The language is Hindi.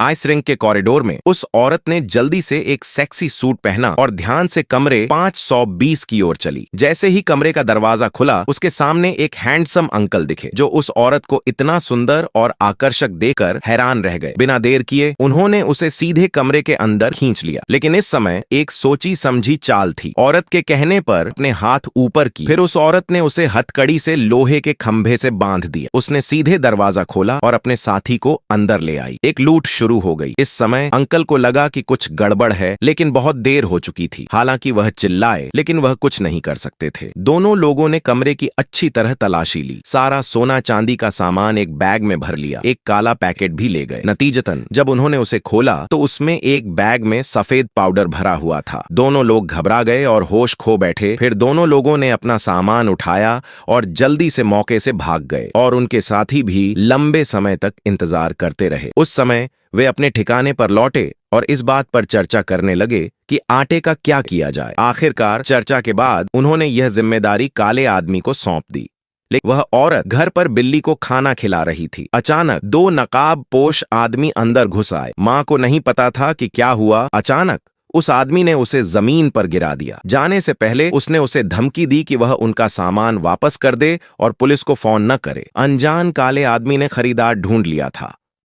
आइस रिंक के कॉरिडोर में उस औरत ने जल्दी से एक सेक्सी सूट पहना और ध्यान से कमरे 520 की ओर चली। जैसे ही कमरे का दरवाजा खुला, उसके सामने एक हैंडसम अंकल दिखे जो उस औरत को इतना सुंदर और आकर्षक देखकर हैरान रह गए। बिना देर किए उन्होंने उसे सीधे कमरे के अंदर खींच लिया। लेकिन इस समय एक सोची समझी चाल थी। औरत के कहने पर अपने हाथ ऊपर की, फिर उस औरत ने उसे हथकड़ी से लोहे के खंभे से बांध दिया। उसने सीधे दरवाजा खोला और अपने साथी को अंदर ले आई। एक लूट शुरू हो गई। इस समय अंकल को लगा कि कुछ गड़बड़ है, लेकिन बहुत देर हो चुकी थी। हालांकि वह चिल्लाए, लेकिन वह कुछ नहीं कर सकते थे। दोनों लोगों ने कमरे की अच्छी तरह तलाशी ली। सारा सोना चांदी का सामान एक बैग में भर लिया। एक काला पैकेट भी ले गए। नतीजतन जब उन्होंने उसे खोला तो उसमें एक बैग में सफेद पाउडर भरा हुआ था। दोनों लोग घबरा गए और होश खो बैठे। फिर दोनों लोगों ने अपना सामान उठाया और जल्दी से मौके से भाग गए और उनके साथी भी लंबे समय तक इंतजार करते रहे। उस समय वे अपने ठिकाने पर लौटे और इस बात पर चर्चा करने लगे कि आटे का क्या किया जाए। आखिरकार चर्चा के बाद उन्होंने यह जिम्मेदारी काले आदमी को सौंप दी। लेकिन वह औरत घर पर बिल्ली को खाना खिला रही थी। अचानक दो नकाब पोश आदमी अंदर घुस आए। मां को नहीं पता था कि क्या हुआ। अचानक उस आदमी ने उसे जमीन पर गिरा दिया। जाने से पहले उसने उसे धमकी दी कि वह उनका सामान वापस कर दे और पुलिस को फोन न करे। अनजान काले आदमी ने खरीदार ढूंढ लिया था।